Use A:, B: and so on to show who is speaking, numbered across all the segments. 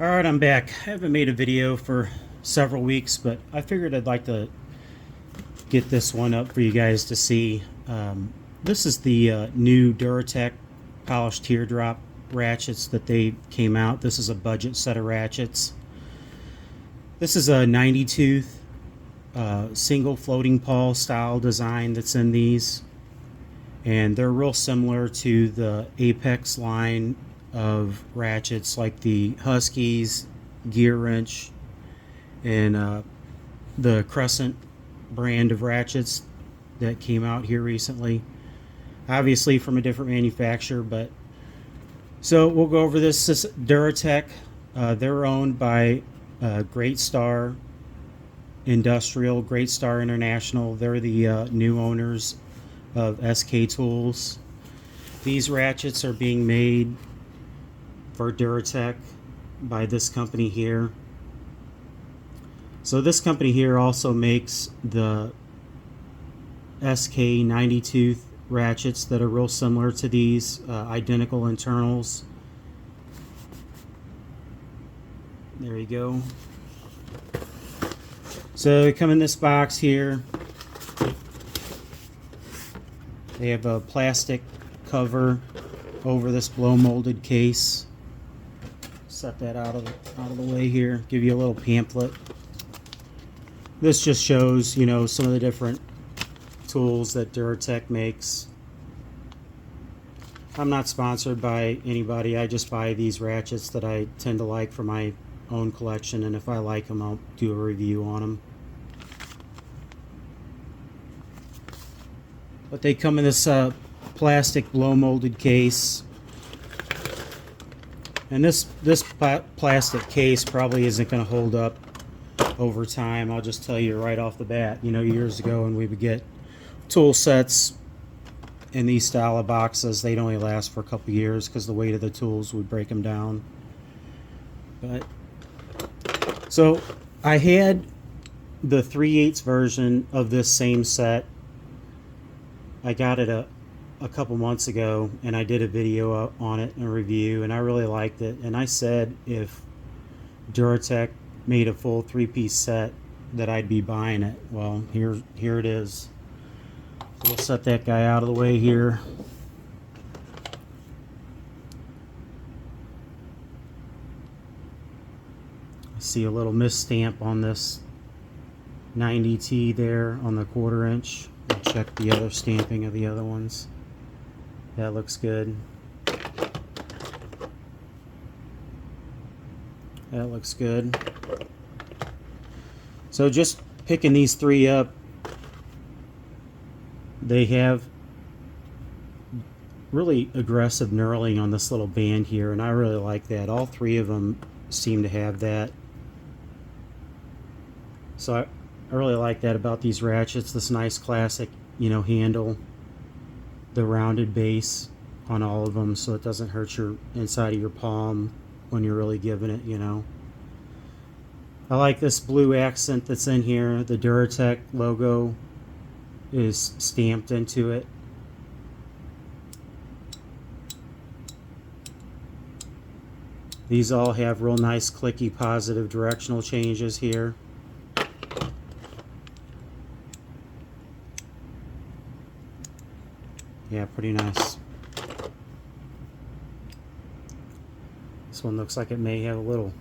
A: Alright, I'm back. I haven't made a video for several weeks, but I figured I'd like to get this one up for you guys to see. This is the new DURATECH polished teardrop ratchets that they came out. This is a budget set of ratchets. This is a 90 tooth single floating pawl style design that's in these. And they're real similar to the Apex line of ratchets like the Huskies, Gear Wrench, and the Crescent brand of ratchets that came out here recently. Obviously from a different manufacturer, but so we'll go over this. This is DURATECH. They're owned by Great Star Industrial, Great Star International. They're the new owners of SK Tools. These ratchets are being made for DURATECH by this company here. So this company here also makes the SK 90 tooth ratchets that are real similar to these, identical internals. There you go. So they come in this box here. They have a plastic cover over this blow molded case. Set that out of the way here. Give you a little pamphlet. This just shows, you know, some of the different tools that DURATECH makes. I'm not sponsored by anybody. I just buy these ratchets that I tend to like for my own collection, and if I like them, I'll do a review on them. But they come in this plastic blow molded case. And this plastic case probably isn't going to hold up over time. I'll just tell you right off the bat. You know, years ago when we would get tool sets in these style of boxes, they'd only last for a couple years because the weight of the tools would break them down. But so I had the 3/8 version of this same set. I got it a couple months ago, and I did a video on it and a review, and I really liked it. And I said if DURATECH made a full 3-piece set that I'd be buying it. Well, here it is. We'll set that guy out of the way here. I see a little misstamp on this 90T there on the 1/4 inch. I'll check the other stamping of the other ones. That looks good. That looks good. So just picking these three up, they have really aggressive knurling on this little band here, and I really like that. All three of them seem to have that. So I really like that about these ratchets. This nice classic, you know, handle, the rounded base on all of them so it doesn't hurt your inside of your palm when you're really giving it, you know. I like this blue accent that's in here. The DURATECH logo is stamped into it. These all have real nice clicky positive directional changes here. Yeah, pretty nice. This one looks like it may have a little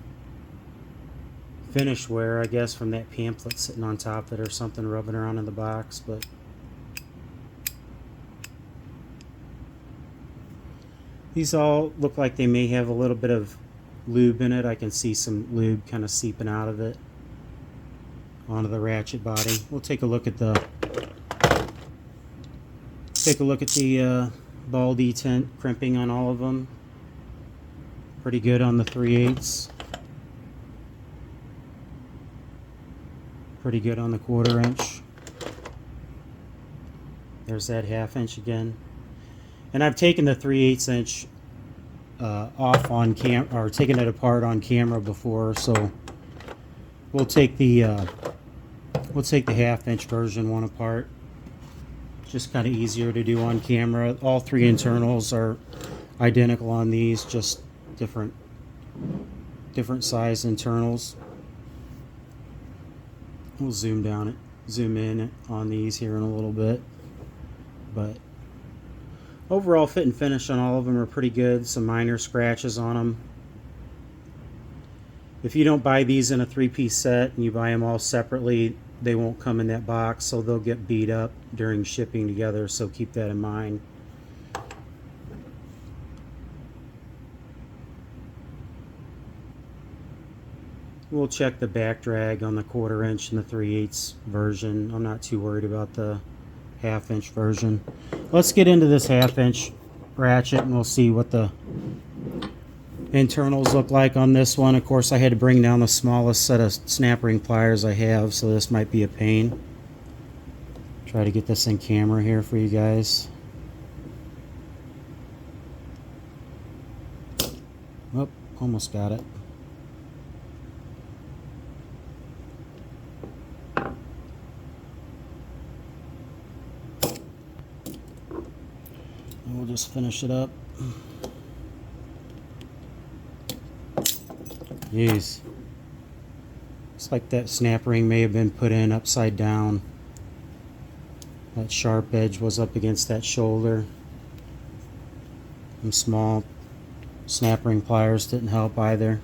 A: finish wear, I guess, from that pamphlet sitting on top of it or something rubbing around in the box, but these all look like they may have a little bit of lube in it. I can see some lube kind of seeping out of it onto the ratchet body. We'll take a look at the ball detent crimping on all of them. Pretty good on the 3/8. Pretty good on the 1/4 inch. There's that 1/2 inch again. And I've taken the 3/8 inch off on or taken it apart on camera before, so we'll take the 1/2 inch version one apart. Just kind of easier to do on camera. All three internals are identical on these, just different different size internals. We'll zoom in on these here in a little bit, but overall fit and finish on all of them are pretty good. Some minor scratches on them. If you don't buy these in a 3-piece set and you buy them all separately, they won't come in that box, so they'll get beat up during shipping together, so keep that in mind. We'll check the back drag on the 1/4 inch and the 3/8 version. I'm not too worried about the 1/2 inch version. Let's get into this 1/2 inch ratchet and we'll see what the internals look like on this one. Of course, I had to bring down the smallest set of snap ring pliers I have, so this might be a pain. Try to get this in camera here for you guys. Oh, almost got it. We'll just finish it up. Jeez. Looks like that snap ring may have been put in upside down. That sharp edge was up against that shoulder. Some small snap ring pliers didn't help either.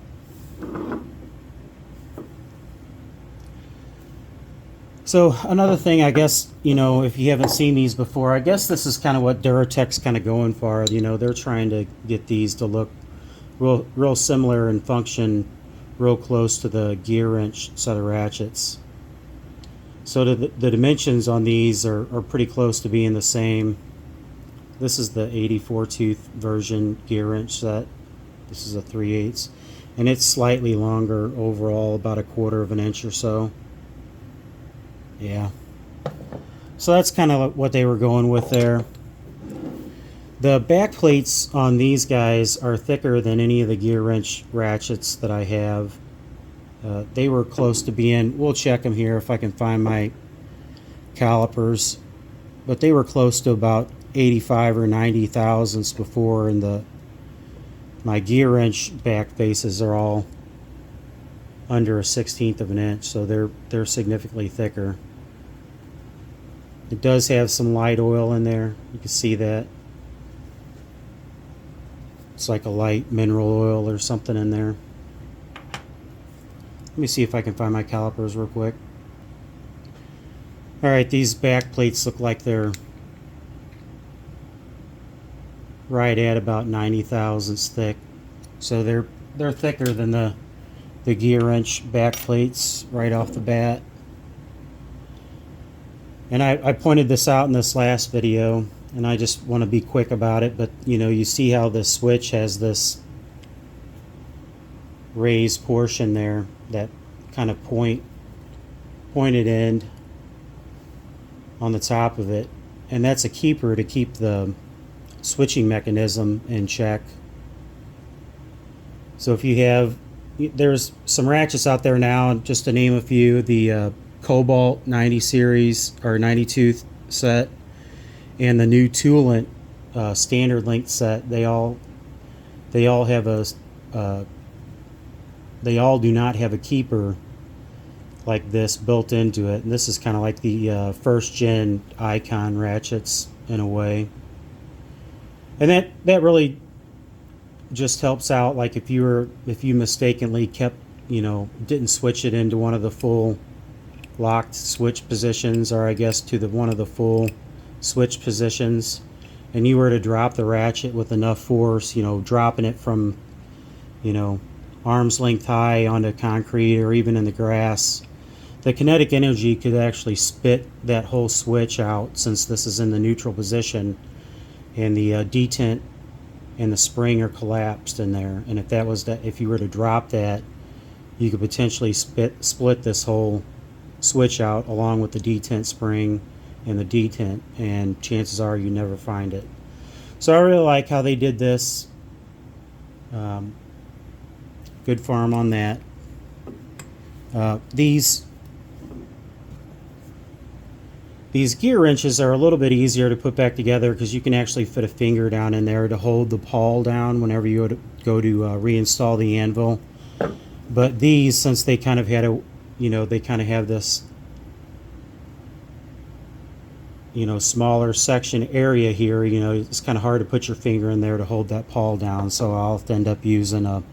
A: So another thing, I guess, you know, if you haven't seen these before, I guess this is kind of what DURATECH's kind of going for. You know, they're trying to get these to look real similar and function real close to the gear wrench set of ratchets. So the dimensions on these are pretty close to being the same. This is the 84 tooth version gear wrench set. This is a 3/8, and it's slightly longer overall, about 1/4 of an inch or so. Yeah. So that's kind of what they were going with there. The back plates on these guys are thicker than any of the gear wrench ratchets that I have. They were close to being, we'll check them here if I can find my calipers, but they were close to about 85 or 90 thousandths before, and my gear wrench back faces are all under a 1/16 of an inch, so they're significantly thicker. It does have some light oil in there. You can see that. It's like a light mineral oil or something in there. Let me see if I can find my calipers real quick. Alright, these back plates look like they're right at about 90 thousandths thick. So they're thicker than the gear wrench back plates right off the bat. And I pointed this out in this last video, and I just want to be quick about it, but you know, you see how the switch has this raised portion there, that kind of pointed end on the top of it, and that's a keeper to keep the switching mechanism in check. So if you have, there's some ratchets out there now, just to name a few, the Cobalt 90 series or 90 tooth set and the new Toolant standard length set. They all have they all do not have a keeper like this built into it, and this is kind of like the first gen Icon ratchets in a way, and that really just helps out, like if you mistakenly kept, you know, didn't switch it into one of the full locked switch positions, or I guess to one of the full switch positions, and you were to drop the ratchet with enough force, you know, dropping it from, you know, arm's length high onto concrete or even in the grass, the kinetic energy could actually spit that whole switch out, since this is in the neutral position and the detent and the spring are collapsed in there. And if you were to drop that, you could potentially split this whole switch out along with the detent spring and the detent, and chances are you never find it. So I really like how they did this. Good farm on that. These gear wrenches are a little bit easier to put back together because you can actually fit a finger down in there to hold the pawl down whenever you go to reinstall the anvil. But these, since they kind of had a, they kind of have this, smaller section area here, it's kind of hard to put your finger in there to hold that pawl down. So I'll have to end up using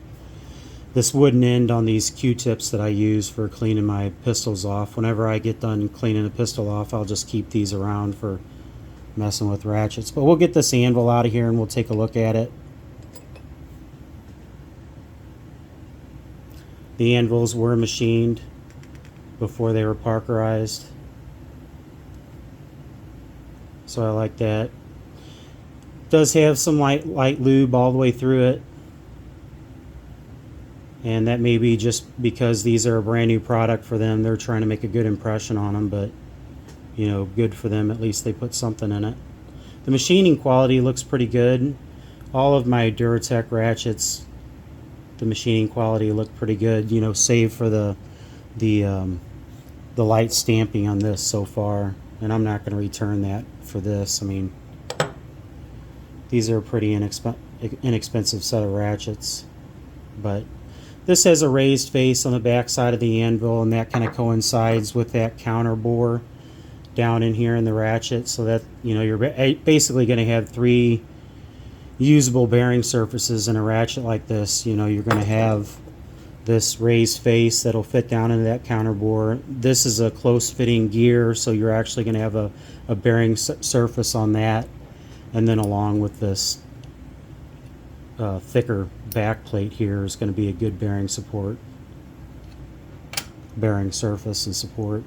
A: this wooden end on these Q-tips that I use for cleaning my pistols off. Whenever I get done cleaning a pistol off, I'll just keep these around for messing with ratchets. But we'll get this anvil out of here and we'll take a look at it. The anvils were machined before they were Parkerized, so I like that. It does have some light lube all the way through it, and that may be just because these are a brand new product for them. They're trying to make a good impression on them, but good for them. At least they put something in it. The machining quality looks pretty good. All of my DURATECH ratchets, the machining quality looked pretty good, save for the light stamping on this so far. And I'm not going to return that for this. I mean, these are a pretty inexpensive set of ratchets. But this has a raised face on the back side of the anvil, and that kind of coincides with that counter bore down in here in the ratchet, so that you're basically going to have 3 usable bearing surfaces in a ratchet like this. You're going to have this raised face that'll fit down into that counter bore. This is a close fitting gear, so you're actually going to have a bearing surface on that, and then along with this thicker back plate here is going to be a good bearing surface and support.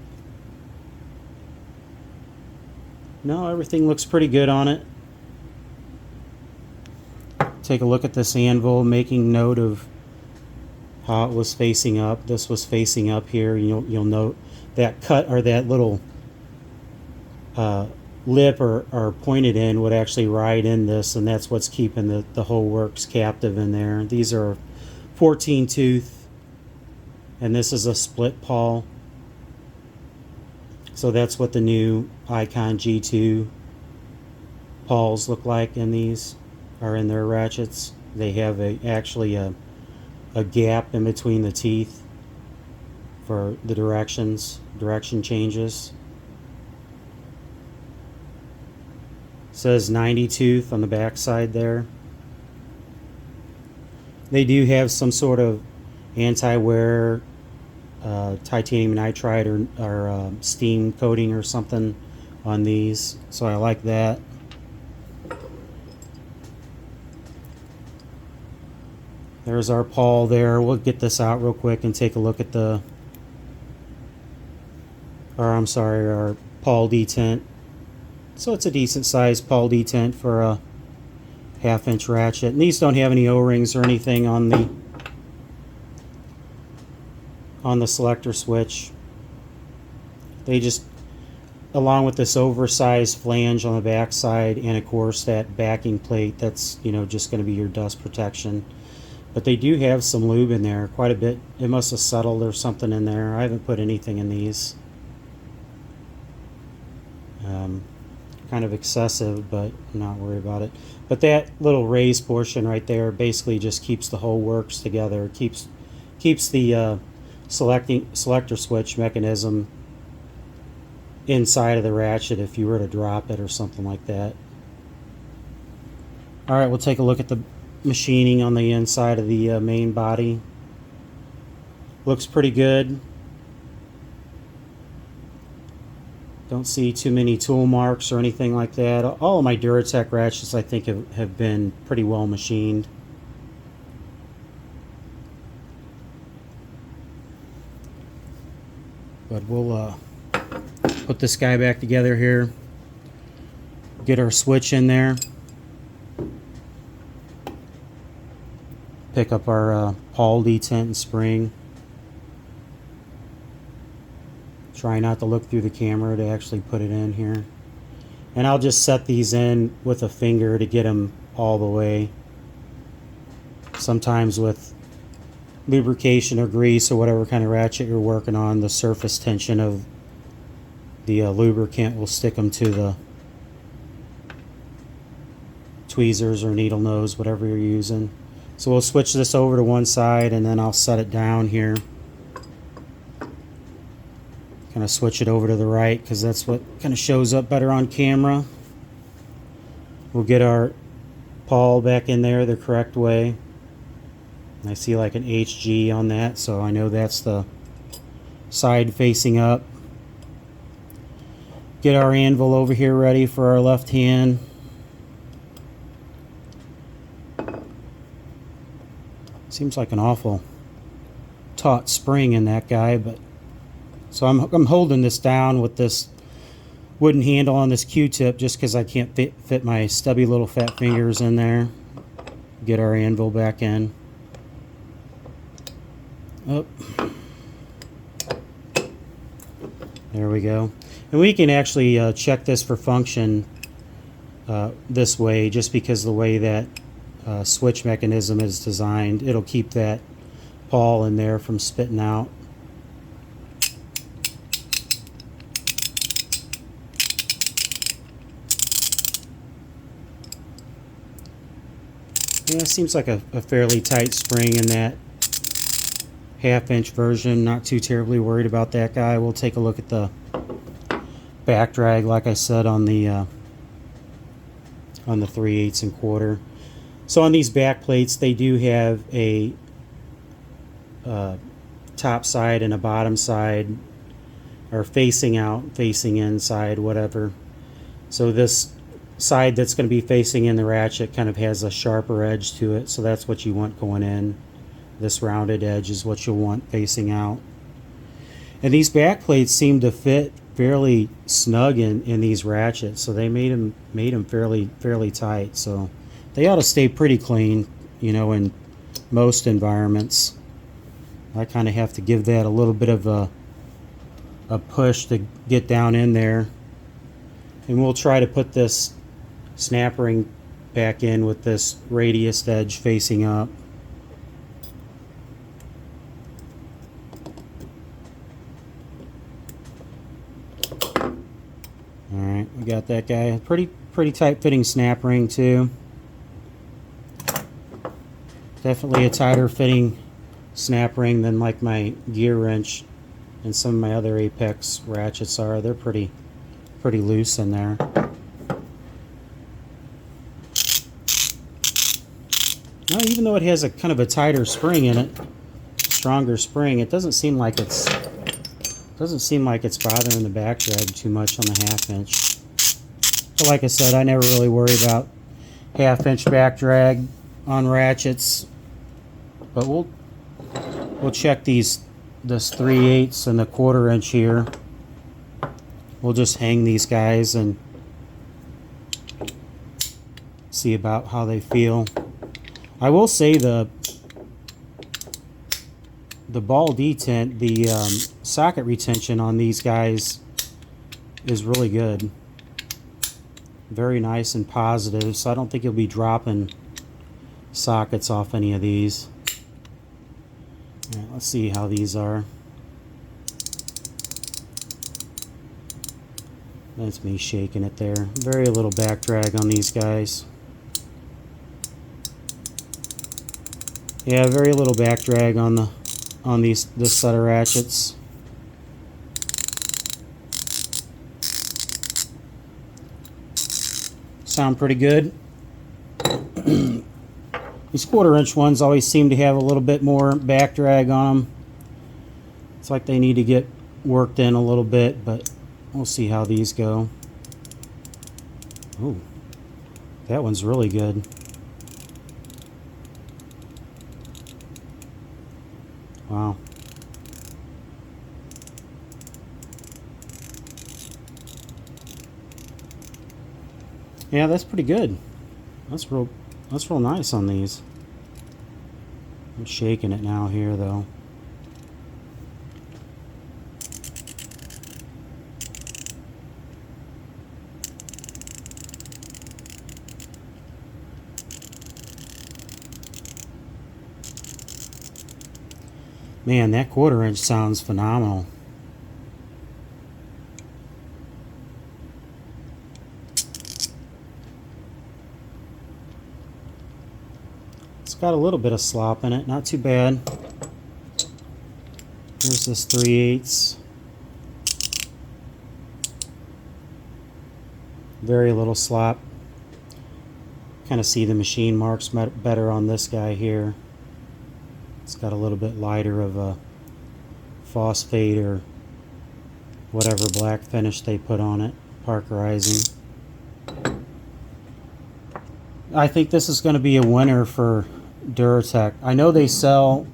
A: No, everything looks pretty good on it. Take a look at this anvil, making note of how it was facing up. This was facing up here. You'll note that cut, or that little lip or pointed end would actually ride in this, and that's what's keeping the whole works captive in there. These are 14 tooth, and this is a split pawl. So that's what the new Icon G2 pawls look like in these, or in their ratchets. They have actually a gap in between the teeth for the direction changes. It says 90 tooth on the back side there. They do have some sort of anti-wear titanium nitride or steam coating or something on these, so I like that. There's our pawl there. We'll get this out real quick and take a look at our pawl detent. So it's a decent sized pawl detent for a 1/2 inch ratchet, and these don't have any O-rings or anything on the selector switch. They just, along with this oversized flange on the back side, and of course that backing plate, that's just going to be your dust protection. But they do have some lube in there, quite a bit. It must have settled or something in there. I haven't put anything in these. Kind of excessive, but I'm not worried about it. But that little raised portion right there basically just keeps the whole works together. Keeps the selector switch mechanism inside of the ratchet if you were to drop it or something like that. Alright, we'll take a look at the machining on the inside of the main body. Looks pretty good. Don't see too many tool marks or anything like that. All of my DURATECH ratchets I think have been pretty well machined. But we'll put this guy back together here. Get our switch in there. Pick up our pawl detent and spring. Try not to look through the camera to actually put it in here. And I'll just set these in with a finger to get them all the way. Sometimes with lubrication or grease or whatever kind of ratchet you're working on, the surface tension of the lubricant will stick them to the tweezers or needle nose, whatever you're using. So we'll switch this over to one side and then I'll set it down here. Kind of switch it over to the right because that's what kind of shows up better on camera. We'll get our pawl back in there the correct way. I see like an HG on that, so I know that's the side facing up. Get our anvil over here ready for our left hand. Seems like an awful taut spring in that guy, but so I'm holding this down with this wooden handle on this Q-tip just because I can't fit my stubby little fat fingers in there. Get our anvil back in. Oh. There we go. And we can actually check this for function this way, just because the way that switch mechanism is designed. It'll keep that pawl in there from spitting out. Yeah, it seems like a fairly tight spring in that half-inch version. Not too terribly worried about that guy. We'll take a look at the back drag, like I said, on the 3/8 and quarter. So on these back plates, they do have a top side and a bottom side, or facing out, facing inside, whatever. So this side that's going to be facing in the ratchet kind of has a sharper edge to it, so that's what you want going in. This rounded edge is what you'll want facing out. And these back plates seem to fit fairly snug in these ratchets, so they made them fairly tight. So they ought to stay pretty clean, you know, in most environments. I kind of have to give that a little bit of a push to get down in there. And we'll try to put this snap ring back in with this radius edge facing up. Alright, we got that guy. Pretty tight fitting snap ring too. Definitely a tighter fitting snap ring than like my gear wrench and some of my other Apex ratchets are. They're pretty loose in there. Well, even though it has a kind of a tighter spring in it, stronger spring, it doesn't seem like it's bothering the back drag too much on the half-inch. But like I said, I never really worry about half-inch back drag on ratchets. But we'll check this 3/8 and the 1/4 inch here. We'll just hang these guys and see about how they feel. I will say the ball detent, the socket retention on these guys is really good. Very nice and positive, so I don't think you'll be dropping sockets off any of these. All right, let's see how these are. That's me shaking it there. Very little back drag on these guys. Yeah, very little back drag on this set of ratchets. Sound pretty good. These 1/4 inch ones always seem to have a little bit more back drag on them. It's like they need to get worked in a little bit, but we'll see how these go. Ooh, that one's really good. Wow. Yeah, that's pretty good. That's real nice on these. I'm shaking it now here though. Man, that 1/4 inch sounds phenomenal. got a little bit of slop in it, not too bad. Here's this 3/8. Very little slop. Kind of see the machine marks better on this guy here. It's got a little bit lighter of a phosphate or whatever black finish they put on it, parkerizing. I think this is going to be a winner for DURATECH. I know they sell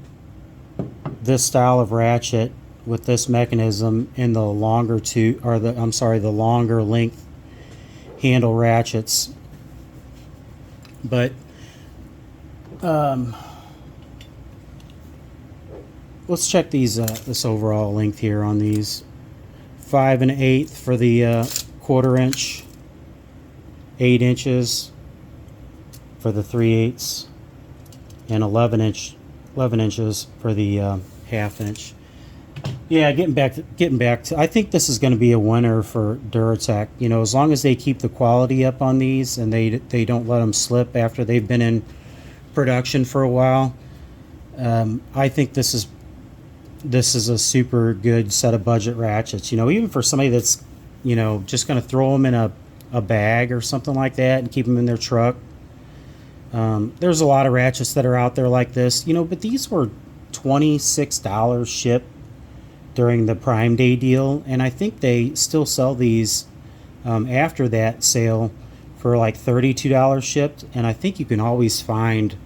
A: this style of ratchet with this mechanism in the longer the longer length handle ratchets, but let's check these this overall length here on these. 5 1/8 for the 1/4 inch, 8 inches for the 3/8, and 11 inches for the 1/2 inch. Yeah, getting back to I think this is going to be a winner for DURATECH. You know, as long as they keep the quality up on these and they don't let them slip after they've been in production for a while. I think this is a super good set of budget ratchets. You know, even for somebody that's, you know, just going to throw them in a bag or something like that and keep them in their truck. There's a lot of ratchets that are out there like this, you know, but these were $26 shipped during the Prime Day deal, and I think they still sell these after that sale for like $32 shipped, and I think you can always find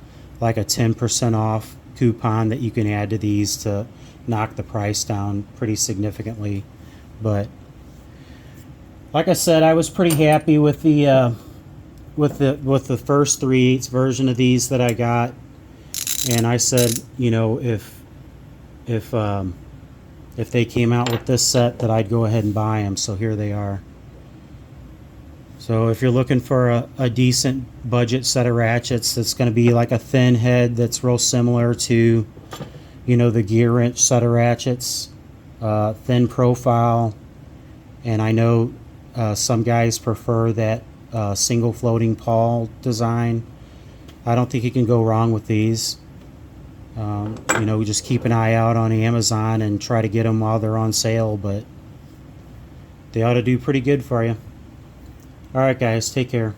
A: like a 10% off coupon that you can add to these to knock the price down pretty significantly. But like I said, I was pretty happy with the first 3/8 version of these that I got, and I said, you know, if they came out with this set, that I'd go ahead and buy them. So here they are. So if you're looking for a decent budget set of ratchets that's going to be like a thin head that's real similar to, you know, the gear wrench set of ratchets, thin profile, and I know some guys prefer that single floating pawl design. I don't think you can go wrong with these. You know, just keep an eye out on Amazon and try to get them while they're on sale, but they ought to do pretty good for you. All right, guys, take care.